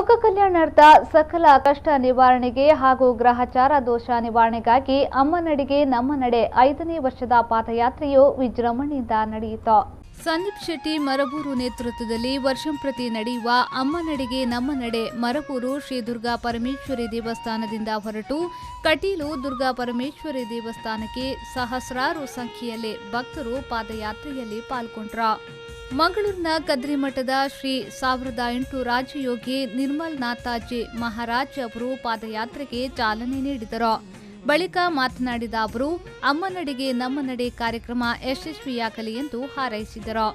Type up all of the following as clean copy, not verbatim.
ಲೋಕ ಕಲ್ಯಾಣಾರ್ಥ ಸಕಲ ಕಷ್ಟ ನಿವಾರಣೆಗೆ ಹಾಗೂ ಗ್ರಹಚಾರ ದೋಷ ನಿವಾರಣೆಗಾಗಿ ಅಮ್ಮನಡಿಗೆ ನಮ್ಮ ನಡೆ 5ನೇ ವರ್ಷದ ಪಾದಯಾತ್ರೆಯು ವಿಜೃಂಭಣೆಯಿಂದ ನಡೆಯಿತು. ಸಂದೀಪ್ ಶೆಟ್ಟಿ ಮರಬೂರು ನೇತೃತ್ವದಲ್ಲಿ ವರ್ಷಂಪ್ರತಿ ನಡೆಯುವ ಅಮ್ಮನಡಿಗೆ ನಮ್ಮ ನಡೆ ಮರಬೂರು ಶ್ರೀ ದುರ್ಗಾ ಪರಮೇಶ್ವರಿ ದೇವಸ್ಥಾನದಿಂದ ಹೊರಟು ಕಟೀಲು ದುರ್ಗಾ ಪರಮೇಶ್ವರಿ ದೇವಸ್ಥಾನಕ್ಕೆ ಸಹಸ್ರಾರು ಸಂಖ್ಯೆಯಲ್ಲಿ ಭಕ್ತರು ಪಾದಯಾತ್ರೆಯಲ್ಲಿ ಪಾಲ್ಗೊಂಡ್ರು. ಮಂಗಳೂರಿನ ಕದ್ರಿಮಠದ ಶ್ರೀ 1008 ರಾಜಯೋಗಿ ನಿರ್ಮಲ್ ನಾಥಾಜಿ ಮಹಾರಾಜ್ ಅವರು ಪಾದಯಾತ್ರೆಗೆ ಚಾಲನೆ ನೀಡಿದರು. ಬಳಿಕ ಮಾತನಾಡಿದ ಅವರು ಅಮ್ಮನಡಿಗೆ ನಮ್ಮ ನಡೆ ಕಾರ್ಯಕ್ರಮ ಯಶಸ್ವಿಯಾಗಲಿ ಎಂದು ಹಾರೈಸಿದರು.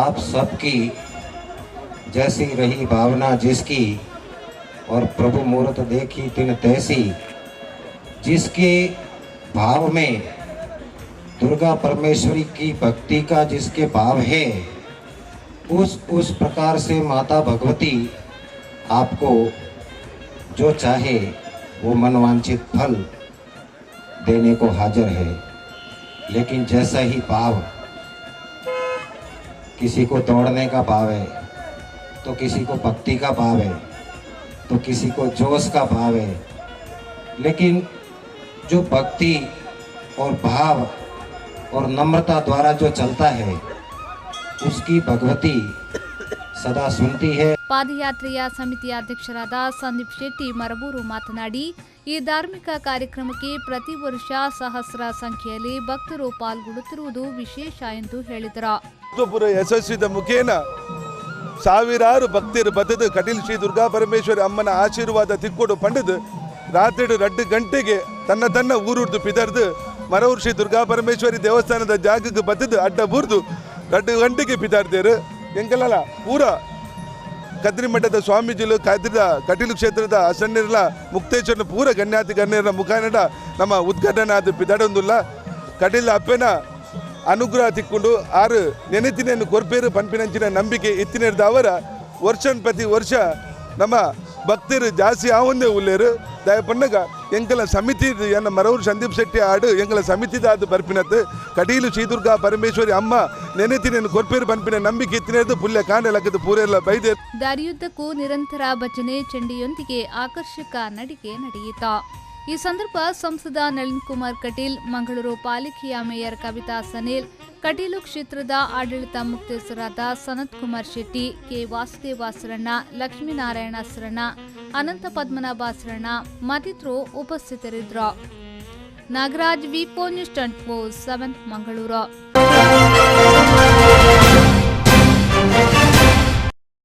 आप सबकी जैसी रही भावना जिसकी और प्रभु मूर्त देखी तिन तैसी, जिसके भाव में दुर्गा परमेश्वरी की भक्ति का जिसके भाव है उस प्रकार से माता भगवती आपको जो चाहे वो मनवांछित फल देने को हाजिर है। लेकिन जैसा ही भाव, किसी को तोड़ने का भाव है तो किसी को भक्ति का भाव है तो किसी को जोश का भाव है, लेकिन जो भक्ति और भाव और नम्रता द्वारा जो चलता है उसकी भगवती सदा सुनती है. ಪಾದಯಾತ್ರೆಯ ಸಮಿತಿಯ ಅಧ್ಯಕ್ಷರಾದ ಸಂದೀಪ್ ಶೆಟ್ಟಿ ಮರಬೂರು ಮಾತನಾಡಿ, ಈ ಧಾರ್ಮಿಕ ಕಾರ್ಯಕ್ರಮಕ್ಕೆ ಪ್ರತಿ ವರ್ಷ ಸಹಸ್ರ ಸಂಖ್ಯೆಯಲ್ಲಿ ಭಕ್ತರು ಪಾಲ್ಗೊಳ್ಳುತ್ತಿರುವುದು ವಿಶೇಷ ಎಂದು ಹೇಳಿದರು. ಯಶಸ್ವಿದ ಮುಖೇನ ಸಾವಿರಾರು ಭಕ್ತರು ಬದದು ಕಟೀಲ್ ಶ್ರೀ ದುರ್ಗಾ ಪರಮೇಶ್ವರಿ ಅಮ್ಮನ ಆಶೀರ್ವಾದ ತಿಕ್ಕೊಡು ಪಂಡದು ರಾತ್ರಿ 2 ಗಂಟೆಗೆ ತನ್ನ ಊರುರ್ದು ಪಿದರ್ದು ಮರೂರು ಶ್ರೀ ದುರ್ಗಾ ಪರಮೇಶ್ವರಿ ದೇವಸ್ಥಾನದ ಜಾಗಕ್ಕೆ ಬದದು ಅಡ್ಡ ಬುರ್ದು 2 ಗಂಟೆಗೆ ಪಿದಾರ್ದೇರು ಎಂಕಲ್ಲ ಪೂರ ಕದ್ರಿಮಠದ ಸ್ವಾಮೀಜಿಲು ಕಟೀಲು ಕ್ಷೇತ್ರದ ಅಸನ್ನಿರಲ ಮುಕ್ತೇಶ್ವರನ ಪೂರ ಗಣ್ಯಾತಿ ಗಣ್ಯರ ಮುಖಾನಡ ನಮ್ಮ ಉದ್ಘಾಟನೆ ಆದ ಪಿದಾಡೊಂದುಲ್ಲ. ಕಟೀಲ್ ಅಪ್ಪನ ಅನುಗ್ರಹ ತಿಕ್ಕೊಂಡು ಆರು ನೆನೆತಿನೇನು ಕೊರ್ಪೇರು ಪಂಪಿನಂಚಿನ ನಂಬಿಕೆ ಇತ್ತಿನೇರ್ದ ಅವರ ವರ್ಷನ್ ಪ್ರತಿ ವರ್ಷ ನಮ್ಮ ಭಕ್ತರು ಜಾಸ್ತಿ ಆವಂದೇ ಉಳ್ಳೇರು ದಯಪಣ್ಣಗ ಎಂಕಲ ಸಮಿತಿ ಎನ್ನ ಮರೂರು ಸಂದೀಪ್ ಶೆಟ್ಟಿ ಆಡು ಎಂಕಲ ಸಮಿತಿದಾದ ಬರ್ಪಿನತ್ತು ಕಟೀಲು ಶ್ರೀ ದುರ್ಗಾ ಪರಮೇಶ್ವರಿ ಅಮ್ಮ ನೆನೆತಿನೇನು ಕೊರ್ಪೇರು ಪಂಪಿನ ನಂಬಿಕೆ ಇತ್ತಿನೇರ್ದು ಪುಲ್ಯ ಕಾಂಡೆ ಲಕ್ಕದ ಪೂರೆಲ್ಲ ಬೈದೆ. ದಾರಿಯುದ್ದಕ್ಕೂ ನಿರಂತರ ಭಜನೆ ಚಂಡಿಯೊಂದಿಗೆ ಆಕರ್ಷಕ ನಡಿಗೆ ನಡೆಯಿತು. ಈ ಸಂದರ್ಭ ಸಂಸದ ನಳಿನ್ ಕುಮಾರ್ ಕಟೀಲ್, ಮಂಗಳೂರು ಪಾಲಿಕೆಯ ಮೇಯರ್ ಕವಿತಾ ಸನೇಲ್, ಕಟೀಲು ಕ್ಷೇತ್ರದ ಆಡಳಿತ ಮುಖ್ಯಸ್ಥರಾದ ಸನತ್ ಕುಮಾರ್ ಶೆಟ್ಟಿ, ಕೆ ವಾಸುದೇವ ಸರಣ್ಣ, ಲಕ್ಷ್ಮೀನಾರಾಯಣ ಸರಣ್ಣ, ಅನಂತ ಪದ್ಮನಾಭ ಸರಣ್ಣ ಮತ್ತಿತರರು ಉಪಸ್ಥಿತರಿದ್ದರು. ನಾಗರಾಜ್, ವಿ4 ನ್ಯೂಸ್ 24/7 ಮಂಗಳೂರು.